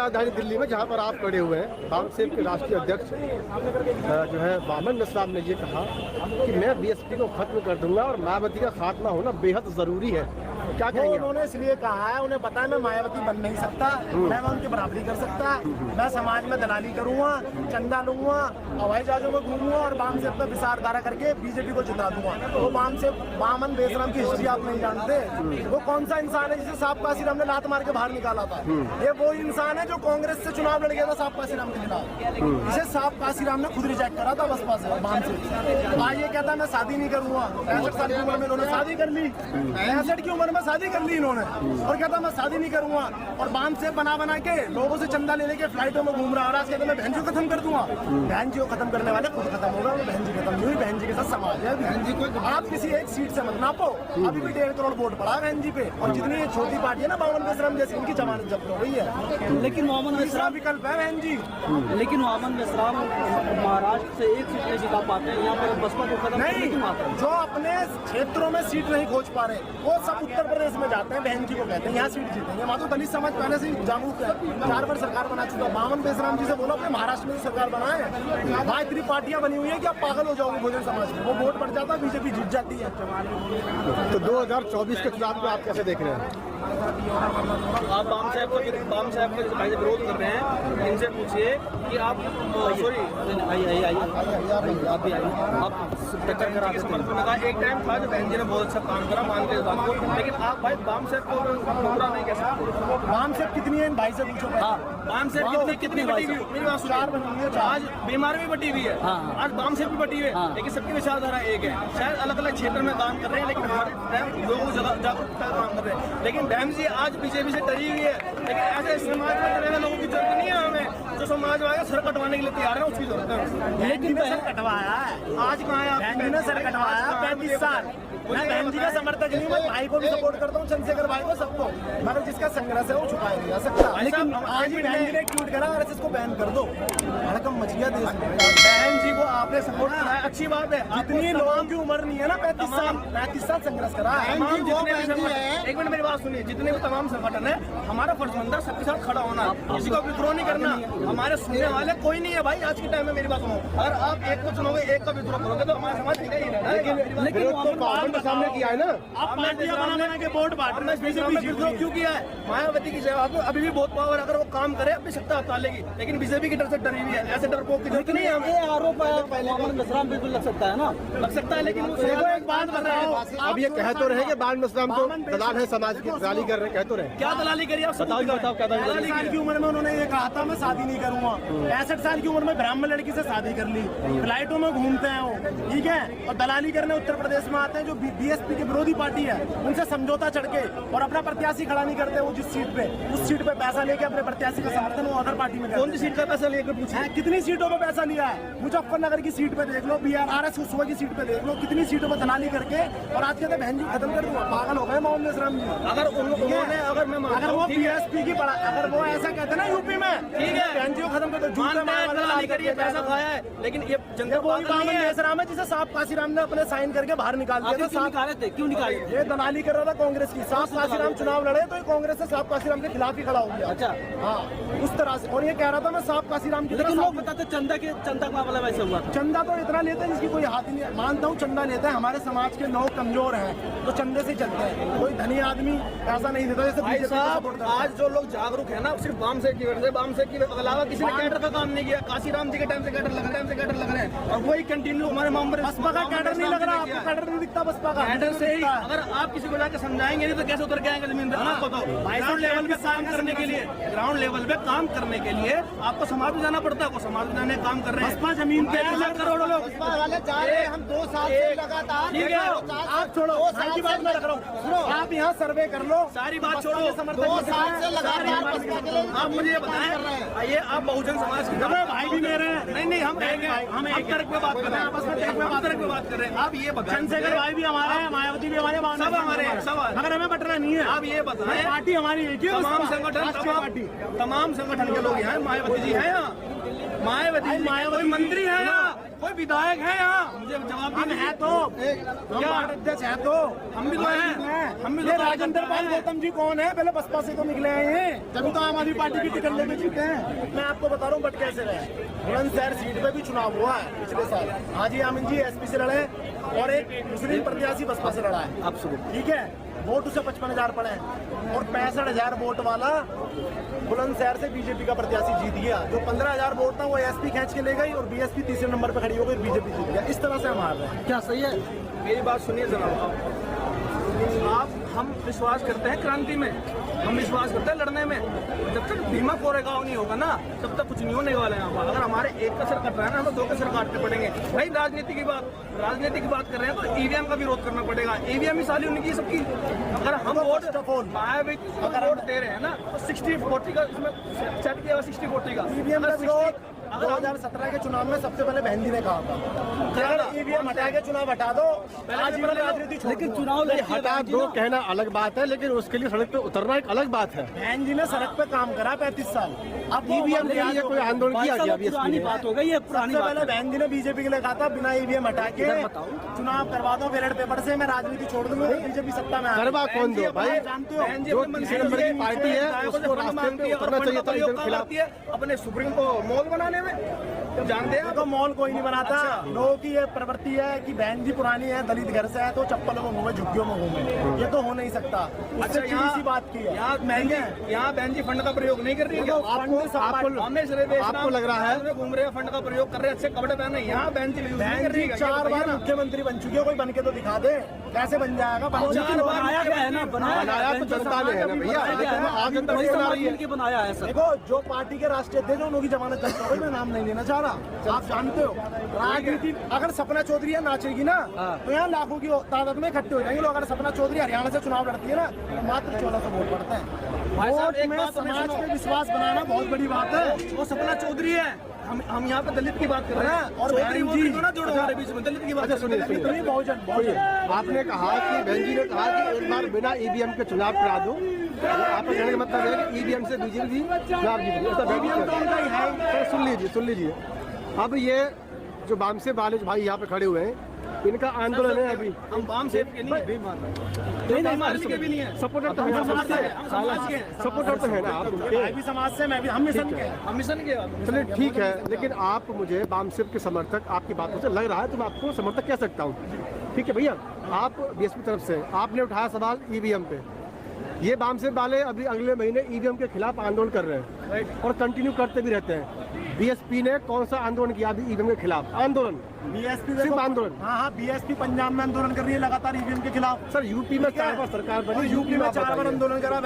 राजधानी दिल्ली में जहां पर आप खड़े हुए हैं, बामसेफ के राष्ट्रीय अध्यक्ष जो है वामन मिश्राम ने ये कहा कि मैं बीएसपी को खत्म कर दूंगा और मायावती का खात्मा होना बेहद जरूरी है। क्या कहेंगे? उन्होंने इसलिए कहा है, उन्हें पता है मैं मायावती बन नहीं सकता, मैं उनकी बराबरी कर सकता, मैं समाज में दलाली करूंगा, चंदा लूंगा, हवाई जहाजों में घूमूंगा और बामसेफ पे विचारधारा करके बीजेपी को जिता दूंगा। वो वामन बेसराम की हिस्ट्री आप नहीं जानते। वो कौन सा इंसान है जिसे साहब काशीराम ने लात मार के बाहर निकाला था? ये वो इंसान है जो कांग्रेस से चुनाव लड़ गया था साहब काशीराम के खिलाफ। इसे साहब काशीराम ने खुद रिजेक्ट करा था बसपा से, बामसेफ। आज ये कहता है मैं शादी नहीं करूंगा। 65 साल की उम्र में इन्होंने शादी कर ली, 65 की उम्र में शादी कर ली इन्होंने, और कहता मैं शादी नहीं करूंगा। और बामसेफ बना के लोगों से चंदा ले लेके फ्लाइटों में घूम रहा है। और आज कहता मैं बहन जी को खत्म कर दूंगा। बहन जी को खत्म करने वाले खुद खत्म होगा, बहन जी खत्म नहीं हुई। बहन जी के साथ समाज है। बहन जी को आप किसी एक सीट से मत नापो। अभी भी 1.5 करोड़ वोट पड़ा बहन जी पे, और जितनी छोटी पार्टी है ना वामन बेसराम जैसी, उनकी जमानत जब्त हो गई है। लेकिन वामन बेसराम विकल्प है बहन जी। लेकिन वामन बेसराम महाराष्ट्र से एक सीट नहीं जिता पाते हैं, यहाँ पर बसपा को खत्म नहीं, जो अपने क्षेत्रों में सीट नहीं खोज पा रहे वो सब उत्तर प्रदेश में जाते हैं, बहन जी को कहते हैं यहाँ सीट जीतेंगे। वहाँ तो दलित समाज पहले से जागरूक है, 4 बार सरकार बना चुका। वामन बेसराम जी से बोलो अपने महाराष्ट्र में सरकार बनाए। वहाँ इतनी पार्टियां बनी हुई है कि आप पागल हो जाओगे बहुजन समाज में। वो वोट बढ़ जाता है, बीजेपी जीत जाती है। तो 2024 के चुनाव को आप कैसे देख रहे हैं? आप बामसेफ का भाई से विरोध कर रहे हैं, इनसे पूछिए कि आप सॉरी आप टक्कर करा देते। एक टाइम था जो बहन जी ने बहुत अच्छा काम करा, मान के इस बात को, लेकिन आप भाई बामसेफ को बुरा नहीं कह सकते। बामसेफ कितनी है इन भाई से पूछो। बामसेफ कितनी बटी हुई? मेरी बात सुनिए, आज बीमार भी बटी हुई है, आज बामसेफ भी बटी हुई है, लेकिन सबकी विचारधारा एक है। शायद अलग अलग क्षेत्र में काम कर रहे हैं, लेकिन हमारे लोगों को जागरूकता काम कर रहे हैं। लेकिन बहन जी आज बीजेपी से डरी हुई है, लेकिन ऐसे समाज में डरे हुए लोगों की जरूरत नहीं है। हमें जो समाज में सर कटवाने के लिए तैयार है उसकी जरूरत है। लेकिन सर कटवाया है, आज कहाँ है? बहन जी ने सर कटवाया 35 साल। मैं बहन जी का समर्थक नहीं हूँ, मैं भाई को भी सपोर्ट करता हूँ, चंद्रशेखर भाई को, सबको। मगर जिसका संघर्ष है वो छुपाया नहीं जा सकता। लेकिन आज ही बहन जी ने ट्वीट करा आरएसएस को बैन कर दो, हड़कम मच गया देश में। बहन जी को आपने सपोर्ट करा है, अच्छी बात है। जितनी लोगों की उम्र नहीं है ना, 35 साल संघर्ष करा है। एक मिनट मेरी बात सुनिए, जितने भी तमाम संगठन है, हमारा फर्ज बनता है सबके साथ खड़ा होना, किसी को विद्रोह नहीं करना। हमारे सुनने वाले कोई नहीं है भाई आज के टाइम में। मेरी बात सुनो, अगर आप एक को चुनोगे, एक का विद्रोह करोगे तो हमारा समाज टिका ही नहीं। लेकिन सामने किया है ना, आप पार्टियां बना के वोट बांट रहे हैं। क्यों किया है? मायावती की जवाब अभी भी बहुत पावर, अगर वो काम करे अपनी सत्ता हटा लेगी, लेकिन बीजेपी की डर से डरी हुई है। ऐसे डरपोक की जरूरत नहीं है हमें। आरोप वामन बेसराम बिल्कुल लग सकता है ना, लग सकता है, लेकिन एक बात बताओ, अब ये कह तो रहे कि वामन बेसराम को दलाल है, समाज की दलाली कर रहे हैं, कह तो रहे। क्या दलाली करी? आप बताओ क्या दलाली? 65 साल की उम्र में उन्होंने ये कहा था मैं शादी नहीं करूंगा। 65 साल की उम्र में ब्राह्मण लड़की से शादी कर ली, फ्लाइटों में घूमते हैं वो, ठीक है। और दलाली करने उत्तर प्रदेश में आते हैं जो बीएसपी की विरोधी पार्टी है, उनसे समझौता चढ़ के, और अपना प्रत्याशी खड़ा नहीं करते। वो जिस सीट पे, उस सीट पे पैसा लेके अपने प्रत्याशी का समर्थन वो अदर पार्टी में। कौन सी सीट का पैसा लेकर पूछे? कितनी सीटों पे पैसा लिया है? मुजफ्फरनगर की सीट पे देख लो, BRRS सुबह की सीट पे देख लो, कितनी सीटों पे दलाली करके, और आज कहते बहन जी खत्म कर दूंगा। पागल हो गए वामन बेसराम जी। अगर उन्होंने अगर वो बीएसपी की अगर वो ऐसा कहते ना यूपी में, ठीक है, बहन जी को खत्म कर दो, दलाली करिए, पैसा खाया है, लेकिन ये जनता वामन बेसराम है जिसे साहब काशीराम ने अपने साइन करके बाहर निकाल दिया था। क्यों निकाले? ये दलाली कर रहा था कांग्रेस की। साहब काशीराम चुनाव लड़े तो कांग्रेस से साहब काशीराम के खिलाफ ही खड़ा हो गया। अच्छा, हाँ, उस तरह से। और ये कह रहा था मैं साहब काशीराम की, लेकिन लोग बताते चंदा का मामला वैसे हुआ। चंदा तो इतना लेते हैं जिसकी कोई हाथ ही नहीं है। मानता हूँ चंदा लेते हैं, हमारे समाज के लोग कमजोर हैं तो चंदे से चलते हैं, कोई धनी आदमी पैसा नहीं देता। जैसे भाई साहब आज जो लोग जागरूक है ना, सिर्फ बामसेफ की वजह से, बामसेफ के अलावा किसी ने कैडर का काम नहीं किया। काशीराम जी के टाइम से कैडर लग रहे हैं, और वही कंटिन्यू हमारे मेंबर। बसपा का कैडर नहीं लग रहा, आपको कैडर नहीं दिखता बसपा का? कैडर से ही अगर आप किसी को जाकर समझाएंगे नहीं तो कैसे उतर के आएंगे जमीन पर? आपको तो ग्राउंड लेवल पे काम करने के लिए, ग्राउंड लेवल पे काम करने के लिए आपको समाज में जाना पड़ता है। वो समाज में जाने काम कर रहे हैं। बसपा जमीन पे करोड़ों लोग हम 2 साल से लगातार, ठीक है, आप छोड़ो, की बात मैं रख रहा हूँ। आप यहाँ सर्वे कर लो, सारी बात छोड़ो। 2 साल से लगातार आप मुझे ये बताएं, ये आप बहुजन समाज के भाई भी मेरे हैं। नहीं, हम एक तरफ में बात कर रहे हैं, आपस में तरफ में बात कर रहे हैं। आप ये बताएं, चंद्रशेखर भाई भी हमारे हैं, मायावती भी हमारे, सब हमारे हैं, सब। मगर हमें बटना नहीं है। आप ये बताएं, पार्टी हमारी एक ही, तमाम संगठन के लोग यहाँ, मायावती जी है यहाँ, मायावती मंत्री है यहाँ, कोई विधायक है यहाँ, मुझे जवाब हम है तो क्या अध्यक्ष है तो हम भी तो हैं, हम भी ये तो राजेंद्र पाल गौतम जी कौन है? पहले बसपा से तो निकले हैं, तभी तो आम आदमी पार्टी की टिकट लेके जीते हैं। मैं आपको बता रहा हूँ बट कैसे रहे। बुलंदशहर सीट पे भी चुनाव हुआ है पिछले साल। हाजी आमिन जी एसपी से लड़े और एक मुस्लिम प्रत्याशी बसपा से लड़ा है। ठीक है, वोट उसे 55,000 पड़े हैं और 65,000 वोट वाला बुलंदशहर से बीजेपी का प्रत्याशी जीत गया। जो 15,000 वोट था वो एसपी खींच के ले गई और बीएसपी तीसरे नंबर पे खड़ी हो गई, बीजेपी जीत गया। इस तरह से हम हार रहे हैं। क्या सही है? मेरी बात सुनिए जनाब, आप हम विश्वास करते हैं क्रांति में, हम विश्वास करते हैं लड़ने में। जब तक भीमा कोरेगांव नहीं होगा ना, तब तक कुछ नहीं होने वाला है यहाँ पर। अगर हमारे एक का सर कट रहा है ना, हमें 2 का सर काटने पड़ेंगे। भाई राजनीति की बात कर रहे हैं तो ईवीएम का विरोध करना पड़ेगा। ईवीएम ही साली उनकी सबकी। अगर हम वोट अगर वोट दे रहे हैं ना तो 60-40 का इसमें सेट किया हुआ 60-40 का ईवीएम का विरोध 2017 के चुनाव में सबसे पहले बहन जी ने कहा था, ईवीएम हटा के चुनाव हटा दो, राजनीति छोड़ लेकिन दो। चुनाव हटा दो कहना अलग बात है, लेकिन उसके लिए सड़क पे उतरना एक अलग बात है। बहन जी ने सड़क पे काम करा 35 साल। अब ईवीएम के लिए कोई आंदोलन किया गया बीएसपी पुरानी ने? बात हो गई है, पुरानी सबसे बात पहले बहन जी ने बीजेपी के लिए कहा था बिना ईवीएम हटा के चुनाव करवा दो बैलेट पेपर से, मैं राजनीति छोड़ दूंगा, बीजेपी सत्ता में आ करवा कौन दो भाई? जानते हो जो तीसरे नंबर की पार्टी है उसको रास्ते पे उतरना चाहिए था ईवीएम के खिलाफ। अपने सुप्रीम को मॉल बनाने में जानते हैं। तो मॉल कोई नहीं बनाता। लोगों की ये प्रवृत्ति है कि बहन जी पुरानी है, दलित घर से है तो चप्पलों में घूमे, झुग्गियों में घूमे। ये तो हो नहीं सकता। उससे सी बात की है। यहाँ बहन जी फंड का प्रयोग नहीं कर रही है। आपको लग रहा है घूम रहे हैं, फंड का प्रयोग कर रहे हैं, अच्छे कपड़े पहने, यहाँ बहन जी बहन जी 4 बार मुख्यमंत्री बन चुकी है, कोई बन के तो दिखा दे कैसे बन जाएगा। बनाया गया है ना, बनाया तो जनता ने है ना भैया, लेकिन आज जनता नहीं बना रही है। बनाया है सर। देखो जो पार्टी के राष्ट्रीय अध्यक्ष हैं उनकी जमानत करता हूँ, मैं नाम नहीं लेना चाह रहा। आप जानते हो राजनीति, अगर सपना चौधरी नाचेगी ना तो यहाँ लाखों की तादाद में इकट्ठे हो जाएंगे लोग। अगर सपना चौधरी हरियाणा से चुनाव लड़ती है ना तो मात्र 1400 वोट पड़ते हैं। वोट में समाज पे विश्वास बनाना बहुत बड़ी बात है। वो सपना चौधरी है, हम यहाँ पे दलित की बात कर रहे हैं और चौधरी वोट को ना जोड़ो हमारे बीच में, दलित की बात। सुनिए आपने कहा कि बहन जी ने कहा कि एक बार बिना ईवीएम के चुनाव करा दो। आपका कहने का मतलब है कि ईवीएम से बीजेपी चुनाव जीत गई। सुन लीजिए अब ये जो वामसे वाले भाई यहाँ पे खड़े हुए हैं, इनका आंदोलन है अभी। हम वाम सेफ के नहीं, सपोर्टर तो है, सपोर्टर तो है ना आप उनके। मैं भी समाज से, मैं भी, हम मिशन के, हम मिशन के। चलिए ठीक है, लेकिन आप मुझे वामसेप के समर्थक आपकी बातों से लग रहा है तो मैं आपको समर्थक कह सकता हूँ। ठीक है भैया, आप बीएसपी तरफ से आपने उठाया सवाल ईवीएम पे। ये वामसेप वाले अभी अगले महीने ईवीएम के खिलाफ आंदोलन कर रहे हैं और कंटिन्यू करते भी रहते हैं। बीएसपी ने कौन सा आंदोलन किया अभी ईवीएम के खिलाफ? आंदोलन बीएसपी सिर्फ आंदोलन। हाँ, बीएसपी पंजाब में आंदोलन कर रही है लगातार ईवीएम के खिलाफ। सर यूपी में 4 बार सरकार बनी, यूपी में 4 बार आंदोलन करा।